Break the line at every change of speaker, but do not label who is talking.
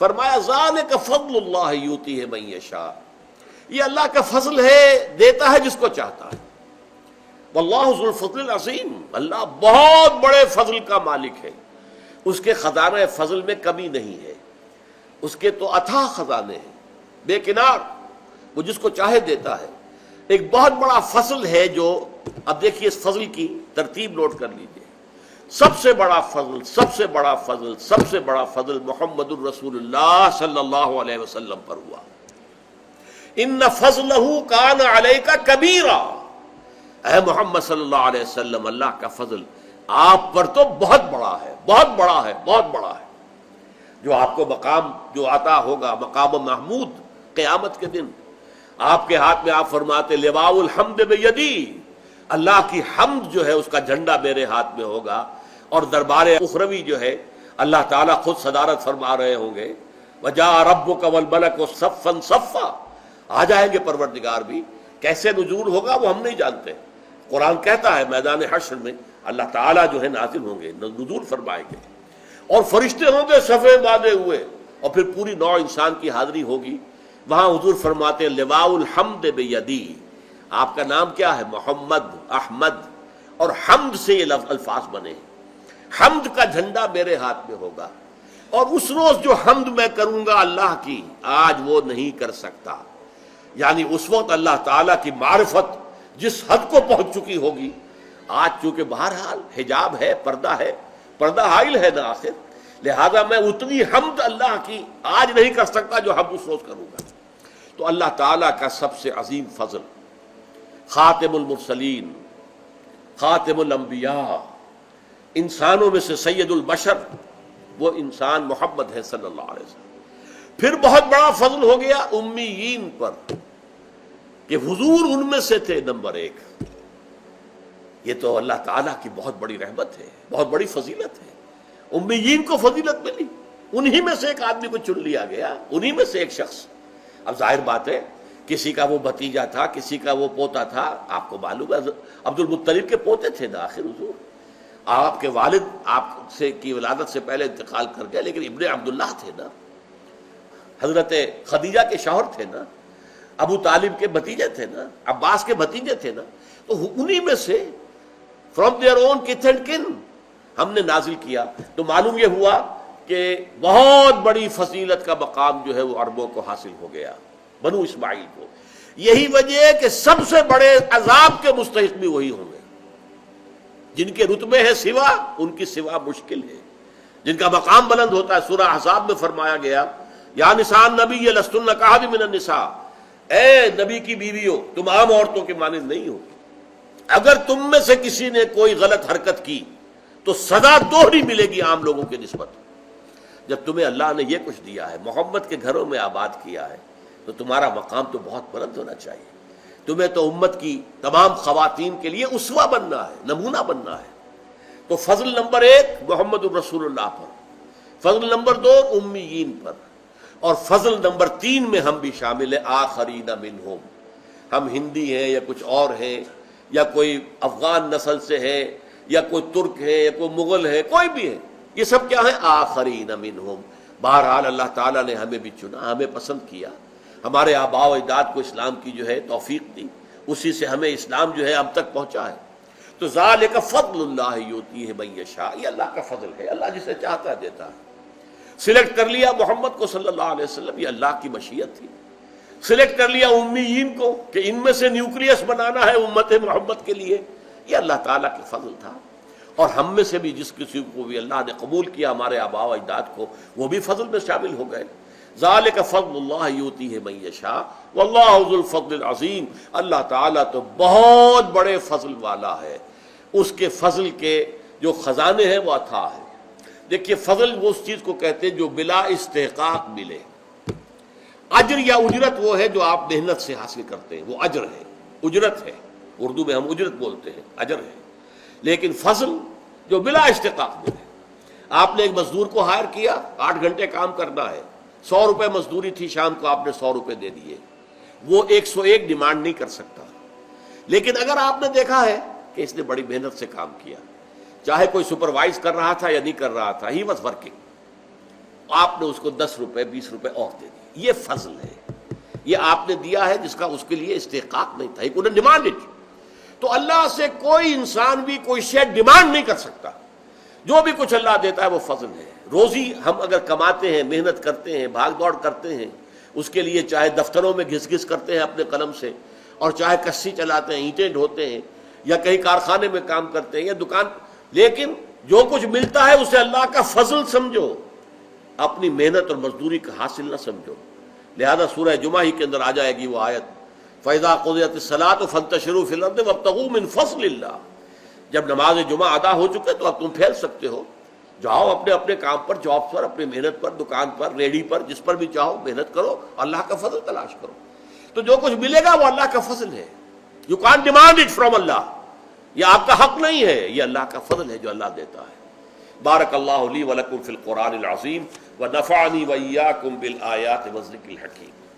فرمایا ذالک فضل اللہ یؤتیہ من یشاء، یہ اللہ کا فضل ہے، دیتا ہے جس کو چاہتا ہے۔ واللہ ذو الفضل العظیم، اللہ بہت بڑے فضل کا مالک ہے، اس کے خزانہ فضل میں کمی نہیں ہے، اس کے تو اتھاہ خزانے ہیں بے کنار، وہ جس کو چاہے دیتا ہے۔ ایک بہت بڑا فضل ہے جو، اب دیکھیے اس فضل کی ترتیب نوٹ کر لیجئے۔ سب سے بڑا فضل، سب سے بڑا فضل، سب سے بڑا فضل محمد الرسول اللہ صلی اللہ علیہ وسلم پر ہوا۔ ان فضلہ کان علیک کبیرا، اے محمد صلی اللہ علیہ وسلم، اللہ کا فضل آپ پر تو بہت بڑا ہے، بہت بڑا ہے، بہت بڑا ہے۔ جو آپ کو مقام جو عطا ہوگا، مقام محمود قیامت کے دن، آپ کے ہاتھ میں آپ فرماتے لواء الحمد بیدی، اللہ کی حمد جو ہے اس کا جھنڈا میرے ہاتھ میں ہوگا، اور دربار اخروی جو ہے اللہ تعالیٰ خود صدارت فرما رہے ہوں گے، وجاء ربک والملک صفا صفا، آ جائیں گے پروردگار بھی، کیسے نزول ہوگا وہ ہم نہیں جانتے، قرآن کہتا ہے میدان حشر میں اللہ تعالیٰ جو ہے نازل ہوں گے، نزول فرمائیں گے، اور فرشتے ہوں گے صفے باندھے ہوئے، اور پھر پوری نوع انسان کی حاضری ہوگی۔ وہاں حضور فرماتے ہیں لواء الحمد بیدی، آپ کا نام کیا ہے؟ محمد، احمد، اور حمد سے یہ الفاظ بنے ہیں، حمد کا جھنڈا میرے ہاتھ میں ہوگا، اور اس روز جو حمد میں کروں گا اللہ کی، آج وہ نہیں کر سکتا۔ یعنی اس وقت اللہ تعالیٰ کی معرفت جس حد کو پہنچ چکی ہوگی، آج چونکہ بہرحال حجاب ہے، پردہ حائل ہے نا آخر، لہذا میں اتنی حمد اللہ کی آج نہیں کر سکتا جو حمد اس روز کروں گا۔ تو اللہ تعالیٰ کا سب سے عظیم فضل، خاتم المرسلین، خاتم الانبیاء، انسانوں میں سے سید البشر، وہ انسان محمد ہے صلی اللہ علیہ وسلم۔ پھر بہت بڑا فضل ہو گیا امیین پر، کہ حضور ان میں سے تھے نمبر ایک۔ یہ تو اللہ تعالیٰ کی بہت بڑی رحمت ہے، بہت بڑی فضیلت ہے، امیین کو فضیلت ملی، انہی میں سے ایک آدمی کو چن لیا گیا، انہی میں سے ایک شخص۔ اب ظاہر بات ہے کسی کا وہ بھتیجا تھا، کسی کا وہ پوتا تھا، آپ کو معلوم ہے عبد المطلب کے پوتے تھے نا آخر حضور، آپ کے والد آپ سے کی ولادت سے پہلے انتقال کر گئے، لیکن ابن عبداللہ تھے نا، حضرت خدیجہ کے شوہر تھے نا، ابو طالب کے بھتیجے تھے نا، عباس کے بھتیجے تھے نا، تو انہی میں سے فرام دیئر اون کتھ اینڈ کن ہم نے نازل کیا۔ تو معلوم یہ ہوا کہ بہت بڑی فضیلت کا مقام جو ہے وہ عربوں کو حاصل ہو گیا، بنو اسماعیل کو۔ یہی وجہ ہے کہ سب سے بڑے عذاب کے مستحق بھی وہی ہوں گے، جن کے رتبے ہے سوا، ان کی سوا مشکل ہے، جن کا مقام بلند ہوتا ہے۔ سورہ احزاب میں فرمایا گیا یا نساء النبی لستن کاحد من النساء، اے نبی کی بیویوں تم عام عورتوں کے مانند نہیں ہو، اگر تم میں سے کسی نے کوئی غلط حرکت کی تو سزا دوہری ملے گی عام لوگوں کے نسبت۔ جب تمہیں اللہ نے یہ کچھ دیا ہے، محمد کے گھروں میں آباد کیا ہے، تو تمہارا مقام تو بہت بلند ہونا چاہیے، تمہیں تو امت کی تمام خواتین کے لیے اسوہ بننا ہے، نمونہ بننا ہے۔ تو فضل نمبر ایک محمد الرسول اللہ پر، فضل نمبر دو امیین پر، اور فضل نمبر تین میں ہم بھی شامل ہیں، آخرین منہم، ہم ہندی ہیں یا کچھ اور ہیں، یا کوئی افغان نسل سے ہے، یا کوئی ترک ہے، یا کوئی مغل ہے، کوئی بھی ہے، یہ سب کیا ہے؟ آخرین منہم۔ بہرحال اللہ تعالیٰ نے ہمیں بھی چنا، ہمیں پسند کیا، ہمارے آباء و اجداد کو اسلام کی جو ہے توفیق دی، اسی سے ہمیں اسلام جو ہے ہم تک پہنچا ہے۔ تو ذالک فضل اللہ یؤتیہ من یشاء، یہ اللہ کا فضل ہے، اللہ جسے چاہتا ہے دیتا ہے۔ سلیکٹ کر لیا محمد کو صلی اللہ علیہ وسلم، یہ اللہ کی مشیت تھی۔ سلیکٹ کر لیا امیین کو کہ ان میں سے نیوکلیس بنانا ہے امت محمد کے لیے، یہ اللہ تعالیٰ کا فضل تھا۔ اور ہم میں سے بھی جس کسی کو بھی اللہ نے قبول کیا، ہمارے آباء و اجداد کو، وہ بھی فضل میں شامل ہو گئے۔ ذالک فضل اللہ یؤتیہ من یشاء واللہ ذو الفضل العظیم، اللہ تعالیٰ تو بہت بڑے فضل والا ہے، اس کے فضل کے جو خزانے ہیں وہ اتھاہ ہیں۔ دیکھیے فضل وہ اس چیز کو کہتے ہیں جو بلا استحقاق ملے، اجر یا اجرت وہ ہے جو آپ محنت سے حاصل کرتے ہیں، وہ اجر ہے، اجرت ہے، اردو میں ہم اجرت بولتے ہیں، اجر ہے۔ لیکن فضل جو بلا استحقاق ملے، آپ نے ایک مزدور کو ہائر کیا، 8 گھنٹے کام کرنا ہے، 100 روپے مزدوری تھی، شام کو آپ نے 100 روپے دے دیے، وہ 101 ڈیمانڈ نہیں کر سکتا۔ لیکن اگر آپ نے دیکھا ہے کہ اس نے بڑی محنت سے کام کیا، چاہے کوئی سپروائز کر رہا تھا یا نہیں کر رہا تھا، ہی واز ورکنگ، آپ نے اس کو 10 روپے 20 روپے اور دے دی. یہ فضل ہے, یہ آپ نے دیا ہے جس کا اس کے لیے استحقاق نہیں تھا, ایک انہیں ڈیمانڈ اٹ. تو اللہ سے کوئی انسان بھی کوئی شے ڈیمانڈ نہیں کر سکتا. جو بھی کچھ اللہ دیتا ہے وہ فضل ہے. روزی ہم اگر کماتے ہیں, محنت کرتے ہیں, بھاگ دوڑ کرتے ہیں, اس کے لیے چاہے دفتروں میں گھس گھس کرتے ہیں اپنے قلم سے, اور چاہے کسی چلاتے ہیں, اینٹیں ڈھوتے ہیں, یا کہیں کارخانے میں کام کرتے ہیں یا دکان, لیکن جو کچھ ملتا ہے اسے اللہ کا فضل سمجھو, اپنی محنت اور مزدوری کا حاصل نہ سمجھو. لہذا سورہ جمعہ ہی کے اندر آ جائے گی وہ آیت, فَإِذَا قُضِيَتِ الصَّلَاةُ فَانتَشِرُوا فِي الْأَرْضِ وَابْتَغُوا مِنْ فَضْلِ اللَّهِ. جب نماز جمعہ ادا ہو چکے تو اب تم پھیل سکتے ہو, جاؤ اپنے اپنے کام پر, جاب پر, اپنی محنت پر, دکان پر, ریڈی پر, جس پر بھی چاہو محنت کرو, اللہ کا فضل تلاش کرو. تو جو کچھ ملے گا وہ اللہ کا فضل ہے. You can't demand it from Allah, یہ آپ کا حق نہیں ہے, یہ اللہ کا فضل ہے جو اللہ دیتا ہے. بارک اللہ لی ولکم فی القرآن العظیم ونفعنی وإیاکم بالآیات والذکر الحکیم.